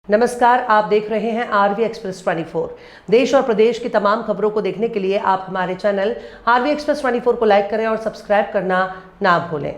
नमस्कार, आप देख रहे हैं आरवी एक्सप्रेस 24। देश और प्रदेश की तमाम खबरों को देखने के लिए आप हमारे चैनल आरवी एक्सप्रेस 24 को लाइक करें और सब्सक्राइब करना ना भूलें।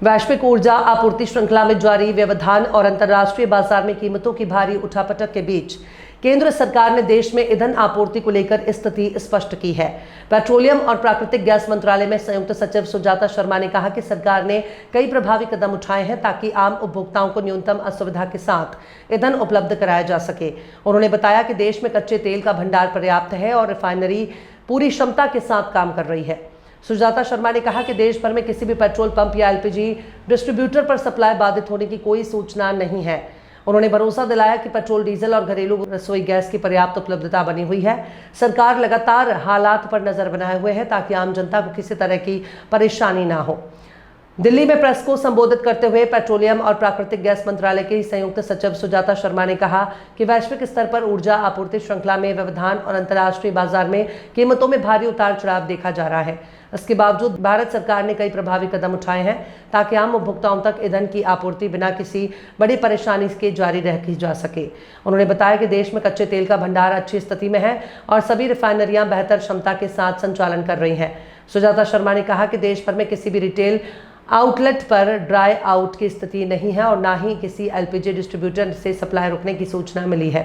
वैश्विक ऊर्जा आपूर्ति श्रृंखला में जारी व्यवधान और अंतर्राष्ट्रीय बाजार में कीमतों की भारी उठापटक के बीच केंद्र सरकार ने देश में ईंधन आपूर्ति को लेकर स्थिति स्पष्ट की है। पेट्रोलियम और प्राकृतिक गैस मंत्रालय में संयुक्त सचिव सुजाता शर्मा ने कहा कि सरकार ने कई प्रभावी कदम उठाए हैं ताकि आम उपभोक्ताओं को न्यूनतम असुविधा के साथ ईंधन उपलब्ध कराया जा सके। उन्होंने बताया कि देश में कच्चे तेल का भंडार पर्याप्त है और रिफाइनरी पूरी क्षमता के साथ काम कर रही है। सुजाता शर्मा ने कहा कि देश भर में किसी भी पेट्रोल पंप या एलपीजी डिस्ट्रीब्यूटर पर सप्लाई बाधित होने की कोई सूचना नहीं है। उन्होंने भरोसा दिलाया कि पेट्रोल, डीजल और घरेलू रसोई गैस की पर्याप्त उपलब्धता बनी हुई है। सरकार लगातार हालात पर नजर बनाए हुए है ताकि आम जनता को किसी तरह की परेशानी ना हो। दिल्ली में प्रेस को संबोधित करते हुए पेट्रोलियम और प्राकृतिक गैस मंत्रालय की संयुक्त सचिव सुजाता शर्मा ने कहा कि वैश्विक स्तर पर ऊर्जा आपूर्ति श्रृंखला में व्यवधान और अंतर्राष्ट्रीय बाजार में कीमतों में भारी उतार चढ़ाव देखा जा रहा है। इसके बावजूद भारत सरकार ने कई प्रभावी कदम उठाए हैं ताकि आम उपभोक्ताओं तक ईंधन की आपूर्ति बिना किसी बड़ी परेशानी के जारी रखी जा सके। उन्होंने बताया कि देश में कच्चे तेल का भंडार अच्छी स्थिति में है और सभी रिफाइनरियां बेहतर क्षमता के साथ संचालन कर रही हैं। सुजाता शर्मा ने कहा कि देश भर में किसी भी रिटेल आउटलेट पर ड्राई आउट की स्थिति नहीं है और ना ही किसी एलपीजी डिस्ट्रीब्यूटर से सप्लाई रुकने की सूचना मिली है।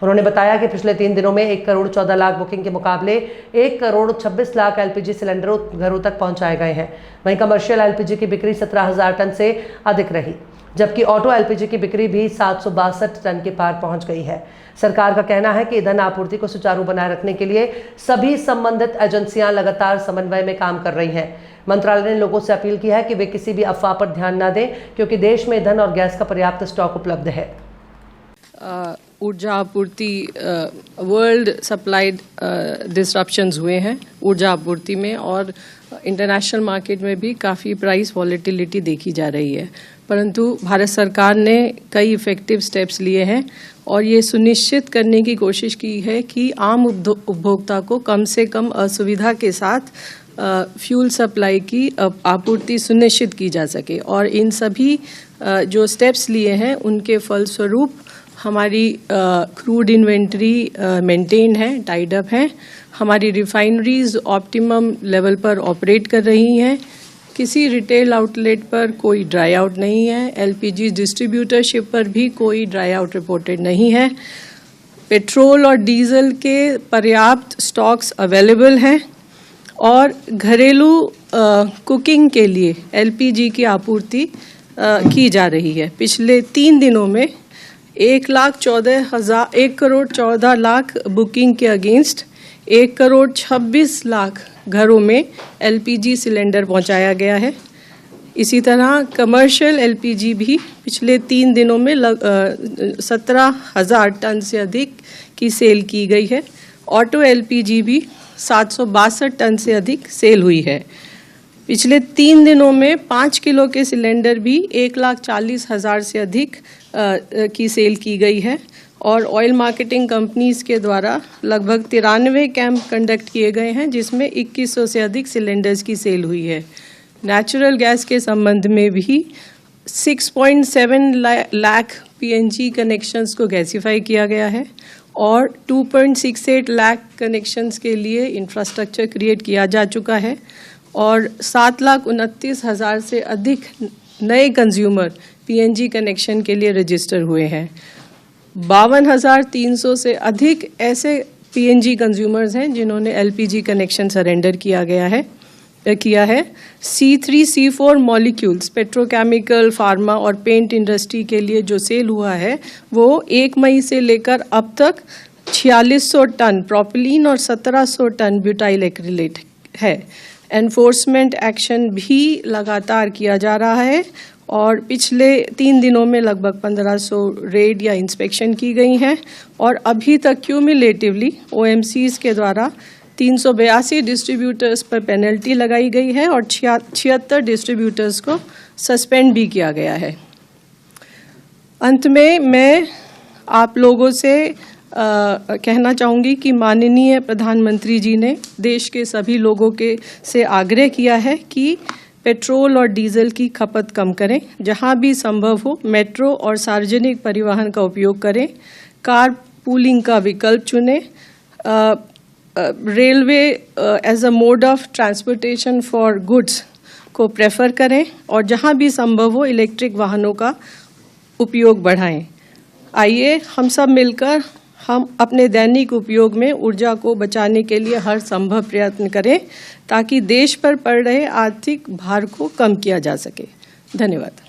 उन्होंने बताया कि पिछले 3 दिनों में 1 करोड़ 14 लाख बुकिंग के मुकाबले 1 करोड़ 26 लाख एलपीजी सिलेंडरों घरों तक पहुंचाए गए हैं। वहीं कमर्शियल एलपीजी की बिक्री 17,000 टन से अधिक रही, जबकि ऑटो एलपीजी की बिक्री भी 762 टन के पार पहुंच गई है। सरकार का कहना है कि ईंधन आपूर्ति को सुचारू बनाए रखने के लिए सभी संबंधित एजेंसियां लगातार समन्वय में काम कर रही हैं। मंत्रालय ने लोगों से अपील की है कि वे किसी भी अफवाह पर ध्यान न दें, क्योंकि देश में ईंधन और गैस का पर्याप्त स्टॉक उपलब्ध है। ऊर्जा आपूर्ति वर्ल्ड सप्लाई डिसरप्शंस हुए हैं ऊर्जा आपूर्ति में, और इंटरनेशनल मार्केट में भी काफ़ी प्राइस वॉलेटिलिटी देखी जा रही है। परंतु भारत सरकार ने कई इफेक्टिव स्टेप्स लिए हैं और ये सुनिश्चित करने की कोशिश की है कि आम उपभोक्ता को कम से कम असुविधा के साथ फ्यूल सप्लाई की आपूर्ति सुनिश्चित की जा सके। और इन सभी जो स्टेप्स लिए हैं उनके फलस्वरूप हमारी क्रूड इन्वेंट्री मेंटेन है, टाइड अप है। हमारी रिफाइनरीज ऑप्टिमम लेवल पर ऑपरेट कर रही हैं। किसी रिटेल आउटलेट पर कोई ड्राई आउट नहीं है। एलपीजी डिस्ट्रीब्यूटरशिप पर भी कोई ड्राई आउट रिपोर्टेड नहीं है। पेट्रोल और डीजल के पर्याप्त स्टॉक्स अवेलेबल हैं और घरेलू कुकिंग के लिए एलपीजी की आपूर्ति की जा रही है। पिछले 3 दिनों में 1 करोड़ 14 लाख बुकिंग के अगेंस्ट 1 करोड़ 26 लाख घरों में एलपीजी सिलेंडर पहुंचाया गया है। इसी तरह कमर्शियल एलपीजी भी पिछले 3 दिनों में 17,000 टन से अधिक की सेल की गई है। ऑटो एलपीजी भी 762 टन से अधिक सेल हुई है। पिछले 3 दिनों में 5 किलो के सिलेंडर भी 1,40,000 से अधिक की सेल की गई है। और ऑयल मार्केटिंग कंपनीज के द्वारा लगभग 93 कैंप कंडक्ट किए गए हैं, जिसमें 2100 से अधिक सिलेंडर्स की सेल हुई है। नेचुरल गैस के संबंध में भी 6.7 लाख पीएनजी कनेक्शंस को गैसीफाई किया गया है और 2.68 लाख कनेक्शंस के लिए इंफ्रास्ट्रक्चर क्रिएट किया जा चुका है और 7,29,000 से अधिक नए कंज्यूमर पीएनजी कनेक्शन के लिए रजिस्टर हुए हैं। 52,300 से अधिक ऐसे पीएनजी कंज्यूमर्स हैं जिन्होंने एलपीजी कनेक्शन सरेंडर किया है। C3 C4 molecules petrochemical, pharma और पेंट इंडस्ट्री के लिए जो सेल हुआ है वो 1 मई से लेकर अब तक 4600 टन प्रोपिलीन और 1700 टन ब्यूटाइल एक्रिलेट है। एनफोर्समेंट एक्शन भी लगातार किया जा रहा है और पिछले 3 दिनों में लगभग 1500 रेड या इंस्पेक्शन की गई हैं और अभी तक क्यूमुलेटिवली ओएमसीज के द्वारा 382 डिस्ट्रीब्यूटर्स पर पेनल्टी लगाई गई है और 76 डिस्ट्रीब्यूटर्स को सस्पेंड भी किया गया है। अंत में मैं आप लोगों से कहना चाहूँगी कि माननीय प्रधानमंत्री जी ने देश के सभी लोगों से आग्रह किया है कि पेट्रोल और डीजल की खपत कम करें। जहां भी संभव हो मेट्रो और सार्वजनिक परिवहन का उपयोग करें। कार पूलिंग का विकल्प चुनें। Railways as a mode of transportation for goods को प्रेफर करें और जहां भी संभव हो इलेक्ट्रिक वाहनों का उपयोग बढ़ाएं। आइए हम सब मिलकर हम अपने दैनिक उपयोग में ऊर्जा को बचाने के लिए हर संभव प्रयत्न करें ताकि देश पर पड़ रहे आर्थिक भार को कम किया जा सके। धन्यवाद।